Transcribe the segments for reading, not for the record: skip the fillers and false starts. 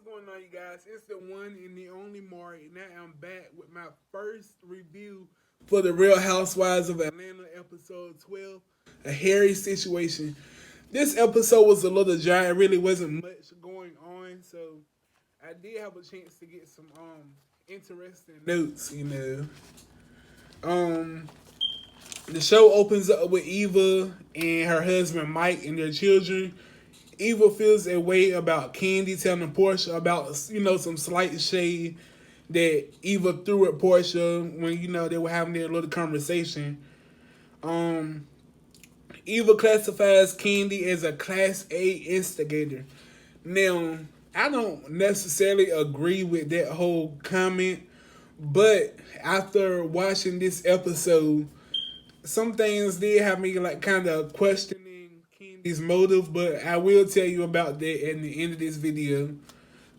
going on, you guys? It's the one and the only Mari, and I am back with my first review for the Real Housewives of Atlanta, episode 12, A Hairy Situation. This episode was a little dry. It really wasn't much going on, so I did have a chance to get some interesting notes. Um, the show opens up with Eva and her husband Mike and their children. Eva feels a way about Kandi telling Portia about, some slight shade that Eva threw at Portia when, they were having their little conversation. Um, Eva classifies Kandi as a Class A instigator. Now, I don't necessarily agree with that whole comment, but after watching this episode, some things did have me like kind of questioning Kendi's motive, but I will tell you about that at the end of this video.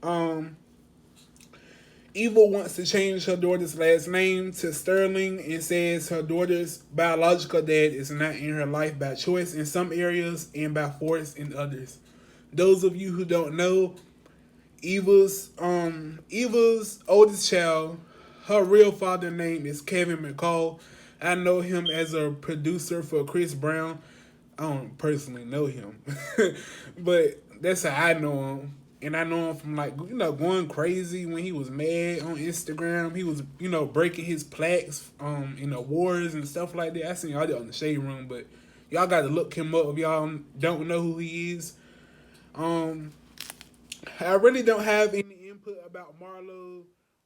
Um, Eva wants to change her daughter's last name to Sterling and says her daughter's biological dad is not in her life by choice in some areas and by force in others. Those of you who don't know, Eva's oldest child, her real father name is Kevin McCall. I know him as a producer for Chris Brown. I don't personally know him, but that's how I know him. And I know him from going crazy when he was mad on Instagram. He was breaking his plaques in awards and stuff like that. I seen y'all on the Shade Room, but y'all got to look him up if y'all don't know who he is. I really don't have any input about Marlo,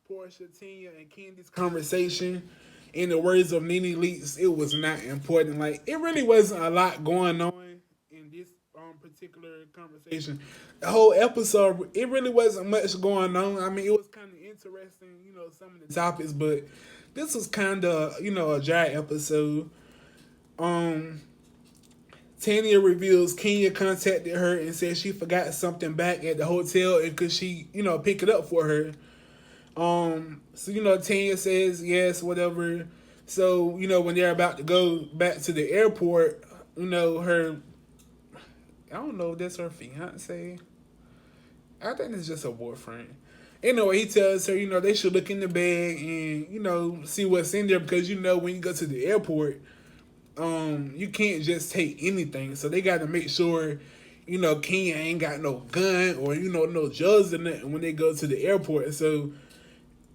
Portia, Tanya, and Candy's conversation. In the words of Nene Leakes, it was not important. Like, it really wasn't a lot going on in this particular conversation. The whole episode, it really wasn't much going on. I mean, it was kind of interesting, some of the topics, but this was kind of, a dry episode. Um, Tanya reveals Kenya contacted her and said she forgot something back at the hotel and could she, pick it up for her. So Tanya says yes, whatever. So, when they're about to go back to the airport, her I don't know if that's her fiance. I think it's just her boyfriend. Anyway, he tells her, they should look in the bag and, see what's in there because when you go to the airport, you can't just take anything. So they got to make sure, Kenya ain't got no gun or, no drugs in it when they go to the airport. So,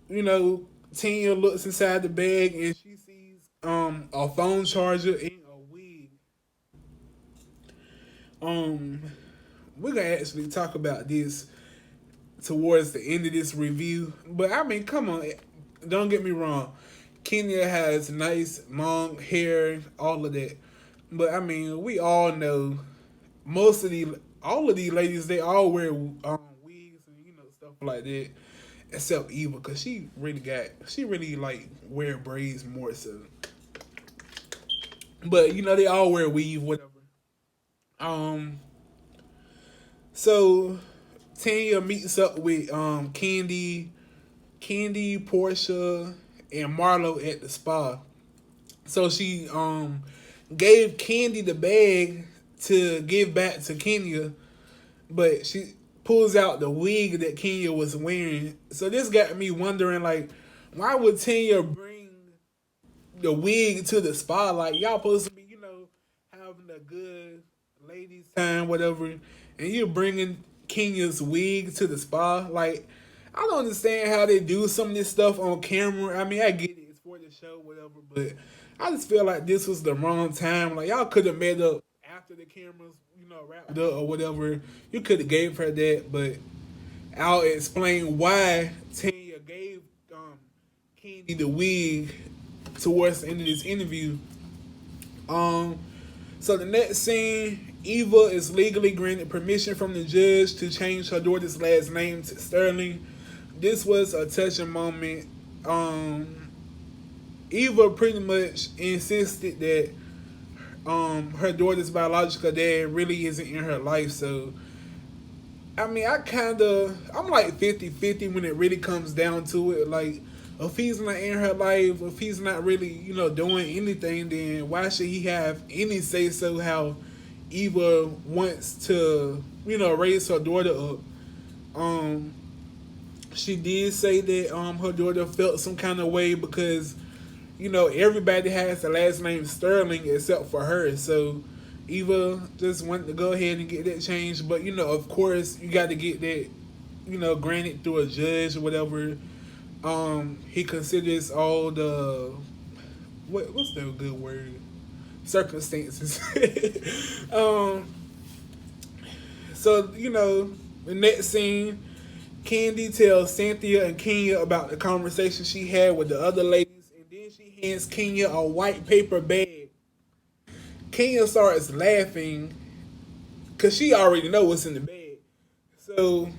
Tina looks inside the bag and she sees a phone charger and a wig. We're gonna actually talk about this towards the end of this review. But I mean, come on, don't get me wrong. Kenya has nice long hair, all of that. But I mean, we all know all of these ladies, they all wear wigs and stuff like that, except Eva, cause she really like wear braids more so. But they all wear weave, whatever. Um, so Tanya meets up with Candy, Portia, and Marlo at the spa. So she gave Candy the bag to give back to Kenya, but she pulls out the wig that Kenya was wearing. So this got me wondering, like, why would Tanya bring the wig to the spa? Like, y'all supposed to be, having a good ladies' time, whatever, and you're bringing Kenya's wig to the spa. Like, I don't understand how they do some of this stuff on camera. I mean, I get it, it's for the show, whatever, but I just feel like this was the wrong time. Like, y'all could have made up after the cameras, wrapped up or whatever. You could have gave her that, but I'll explain why Tanya gave Candy the wig towards the end of this interview. So the next scene, Eva is legally granted permission from the judge to change her daughter's last name to Sterling. This was a touching moment. Eva pretty much insisted that her daughter's biological dad really isn't in her life. So, I mean, I'm like 50-50 when it really comes down to it. Like, if he's not in her life, if he's not really, doing anything, then why should he have any say so how Eva wants to, raise her daughter up? She did say that her daughter felt some kind of way because everybody has the last name Sterling except for her. So Eva just wanted to go ahead and get that changed. But of course, you got to get that granted through a judge or whatever. He considers all the what's the good word, circumstances. um, so the next scene, Kandi tells Cynthia and Kenya about the conversation she had with the other ladies, and then she hands Kenya a white paper bag. Kenya starts laughing because she already knows what's in the bag. So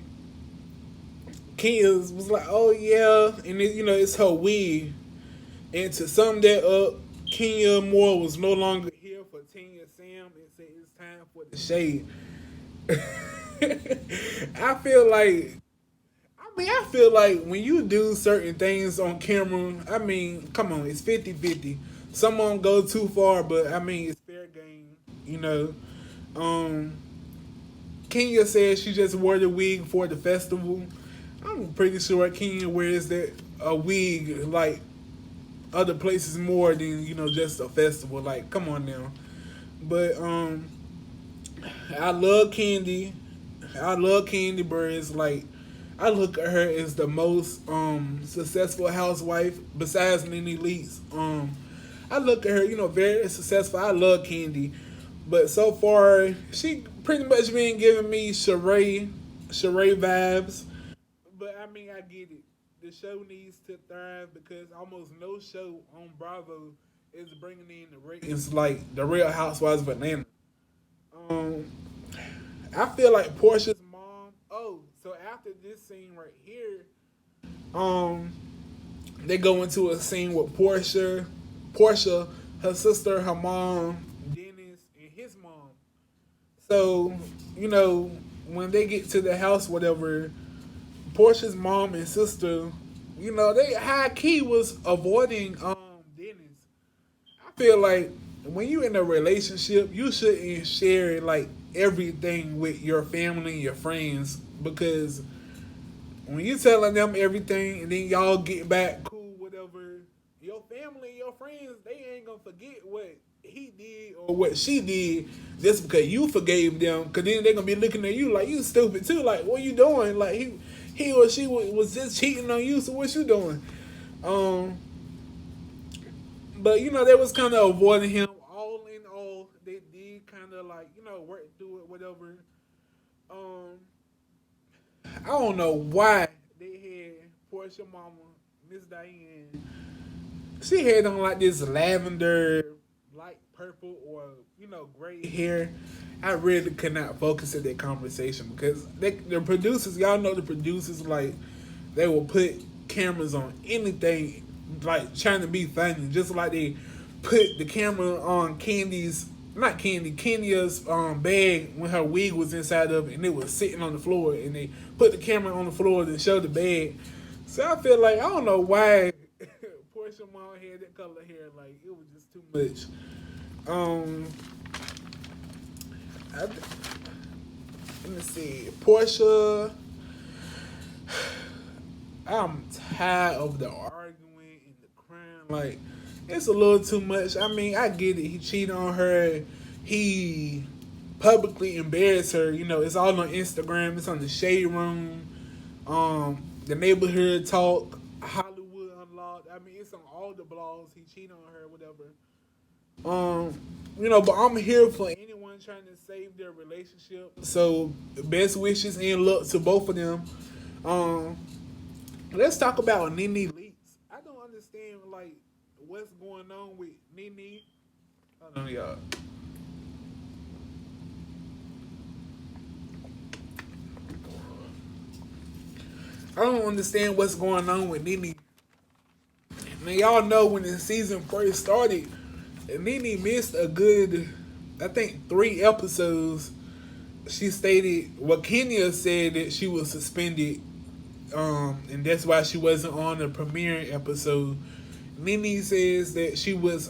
Kenya was like, "Oh yeah," and it's her wig. And to sum that up, Kenya Moore was no longer here for Tanya Sam and said it's time for the shade. I feel like when you do certain things on camera, come on, it's 50-50. Some of them go too far, but it's fair game, you know. Um, Kenya said she just wore the wig for the festival. I'm pretty sure Kenya wears that a wig like other places more than just a festival. Like, come on now. But I love Kandi. I love Kandi Burruss. Like, I look at her as the most successful housewife besides Nene Leakes. I look at her, very successful. I love Kandi, but so far she pretty much been giving me Sheree vibes. But I get it. The show needs to thrive because almost no show on Bravo is bringing in the ratings like the Real Housewives of Atlanta. Um, I feel like Portia's mom. Oh, so after this scene right here, um, they go into a scene with Portia, her sister, her mom, Dennis, and his mom. So when they get to the house, whatever, Portia's mom and sister, they high key was avoiding Dennis. I feel like when you in a relationship, you shouldn't share like everything with your family and your friends because when you telling them everything and then y'all get back cool, whatever, your family and your friends, they ain't gonna forget what he did or what she did just because you forgave them. Cause then they gonna be looking at you like you stupid too. Like, what you doing? Like he or she was just cheating on you. So what you doing? But they was kind of avoiding him. All in all, they did kind of like work through it, whatever. Um, I don't know why they had Portia Mama, Miss Diane. She had on like this lavender, light purple, or gray hair. I really could not focus in that conversation because the producers, y'all know the producers, like they will put cameras on anything, like trying to be funny, just like they put the camera on Kenya's bag when her wig was inside of it and it was sitting on the floor, and they put the camera on the floor to show the bag. So I feel like I don't know why Portia Mom had that color hair, like it was just too much. Let me see, Portia. I'm tired of the arguing and the crying. Like, it's a little too much. I get it. He cheated on her. He publicly embarrassed her. It's all on Instagram. It's on the Shade Room. The Neighborhood Talk, Hollywood Unlocked. It's on all the blogs. He cheated on her, whatever. But I'm here for anyone trying to save their relationship. So, best wishes and luck to both of them. Let's talk about Nene Leakes. I don't understand like what's going on with Nene. Hold on, y'all. I don't understand what's going on with Nene. Now y'all know when the season first started, Nene missed a good, I think, 3 episodes. She stated, Kenya said that she was suspended, and that's why she wasn't on the premiere episode. Nene says that she was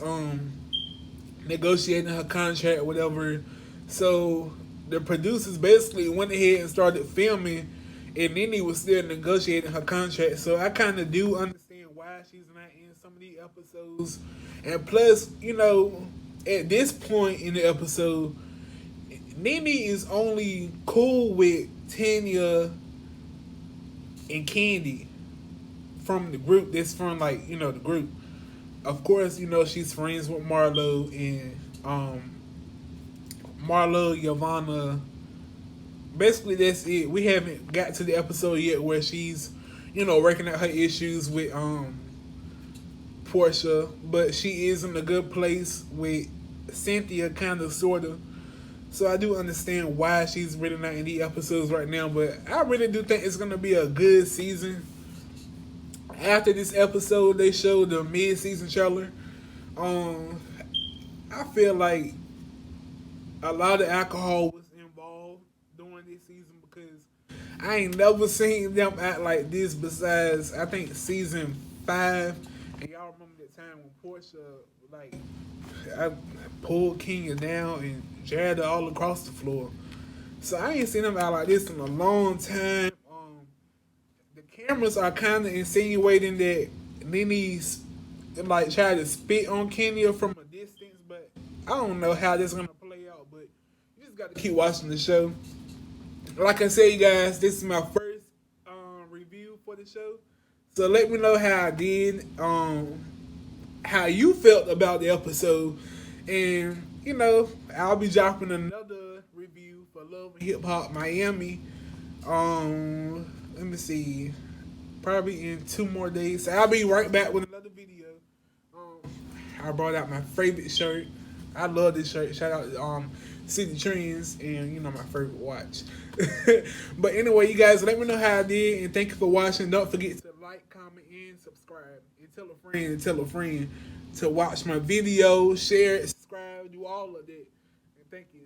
negotiating her contract or whatever. So the producers basically went ahead and started filming, and Nene was still negotiating her contract. So I kind of do understand why she's not in some of these episodes. And plus, at this point in the episode, Nene is only cool with Tanya and Candy from the group. That's from the group. Of course, she's friends with Marlo and Marlo, Yvonne. Basically, that's it. We haven't got to the episode yet where she's, working out her issues with Portia, but she is in a good place with Cynthia, kind of, sort of. So I do understand why she's really not in the episodes right now, but I really do think it's gonna be a good season. After this episode, they showed the mid-season trailer. I feel like a lot of alcohol was involved during this season because I ain't never seen them act like this besides I think season 5. And y'all remember that time when Portia I pulled Kenya down and dragged her all across the floor. So I ain't seen them out like this in a long time. The cameras are kind of insinuating that Nene's tried to spit on Kenya from a distance, but I don't know how this is gonna play out. But you just got to keep watching the show. Like I said, you guys, this is my first review for the show. So let me know how I did, how you felt about the episode, and I'll be dropping another review for Love and Hip Hop Miami. Let me see, probably in 2 more days. So I'll be right back with another video. I brought out my favorite shirt. I love this shirt. Shout out City Trends and my favorite watch. But anyway, you guys, let me know how I did, and thank you for watching. Don't forget to like, comment, and subscribe, and tell a friend to watch my video, share it, subscribe, do all of that. And thank you.